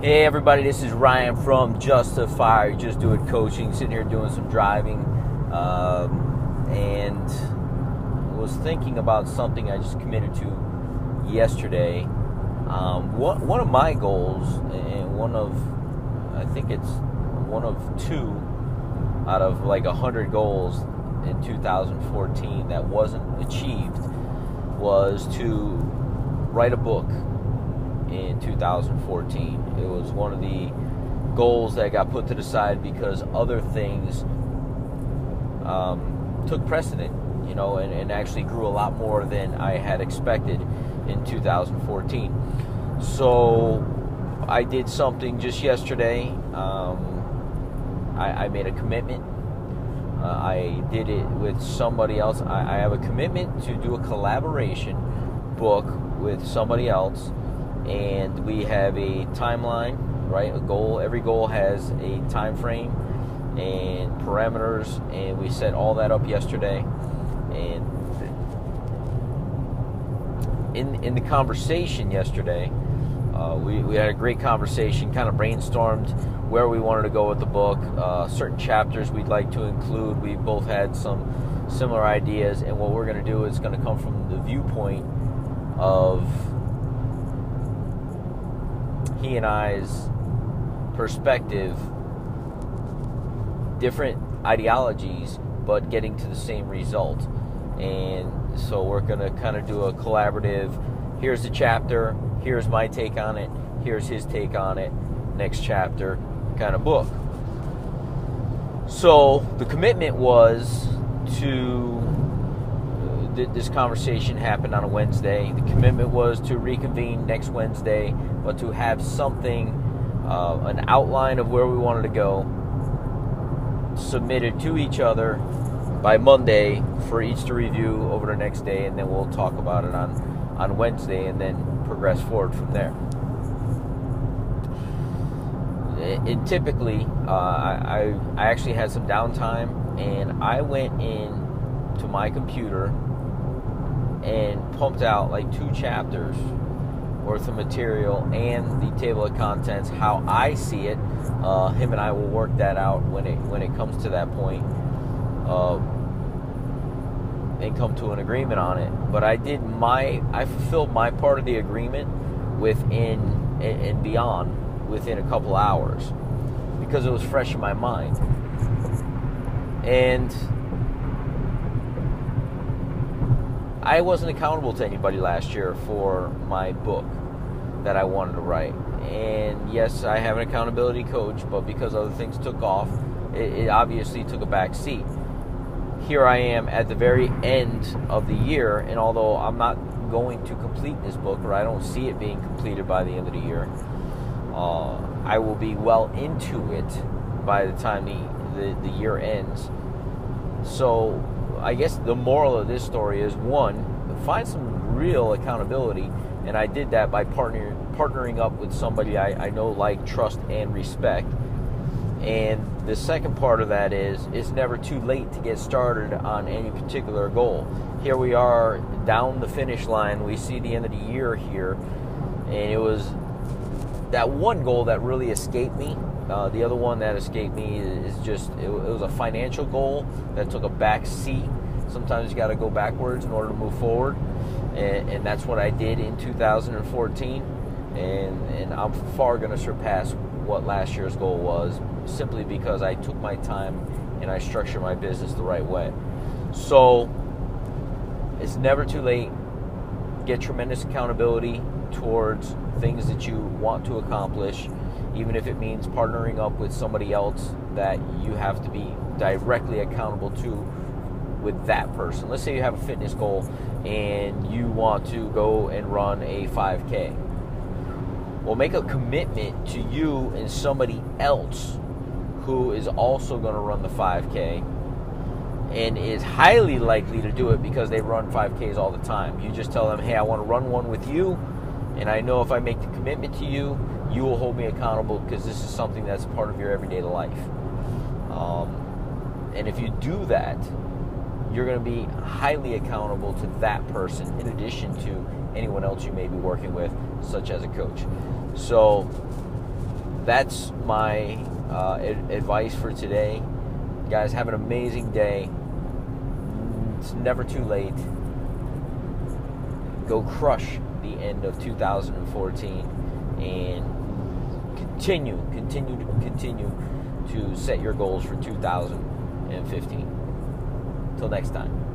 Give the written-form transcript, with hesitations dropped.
Hey everybody, this is Ryan from Justify, Just Do It Coaching, sitting here doing some driving, and was thinking about something I just committed to yesterday. One of my goals, and I think it's one of two out of like 100 goals in 2014 that wasn't achieved, was to write a book in 2014. It was one of the goals that got put to the side because other things took precedent, and actually grew a lot more than I had expected in 2014. So I did something just yesterday. I made a commitment. I did it with somebody else. I have a commitment to do a collaboration book with somebody else. And we have a timeline, right? A goal. Every goal has a time frame and parameters, and we set all that up yesterday. And in the conversation yesterday, we had a great conversation. Kind of brainstormed where we wanted to go with the book, certain chapters we'd like to include. We both had some similar ideas, and what we're going to do is going to come from the viewpoint of he and I's perspective, different ideologies, but getting to the same result. And so we're going to kind of do a collaborative, here's the chapter, here's my take on it, here's his take on it, next chapter kind of book. So the commitment was to, this conversation happened on a Wednesday. The commitment was to reconvene next Wednesday, but to have something, an outline of where we wanted to go, submitted to each other by Monday for each to review over the next day, and then we'll talk about it on Wednesday and then progress forward from there. And typically, I actually had some downtime, and I went in to my computer and pumped out like 2 chapters worth of material and the table of contents, how I see it. Him and I will work that out when it comes to that point, and come to an agreement on it. But I fulfilled my part of the agreement within and beyond within a couple hours, because it was fresh in my mind. And I wasn't accountable to anybody last year for my book that I wanted to write. And yes, I have an accountability coach, but because other things took off, it obviously took a back seat. Here I am at the very end of the year, and although I'm not going to complete this book, or I don't see it being completed by the end of the year, I will be well into it by the time the year ends. So I guess the moral of this story is, one, find some real accountability, and I did that by partnering up with somebody I know, like, trust, and respect. And the second part of that is, it's never too late to get started on any particular goal. Here we are down the finish line. We see the end of the year here, and it was that one goal that really escaped me. The other one that escaped me is just, it was a financial goal that took a back seat. Sometimes you got to go backwards in order to move forward, and that's what I did in 2014. And I'm far going to surpass what last year's goal was, simply because I took my time and I structured my business the right way. So it's never too late. Get tremendous accountability towards things that you want to accomplish, even if it means partnering up with somebody else that you have to be directly accountable to with that person. Let's say you have a fitness goal and you want to go and run a 5K. Well, make a commitment to you and somebody else who is also going to run the 5K and is highly likely to do it because they run 5Ks all the time. You just tell them, hey, I want to run one with you, and I know if I make the commitment to you, you will hold me accountable because this is something that's part of your everyday life. And if you do that, you're going to be highly accountable to that person in addition to anyone else you may be working with, such as a coach. So that's my advice for today. Guys, have an amazing day. It's never too late. Go crush the end of 2014 and continue to set your goals for 2015. Till next time.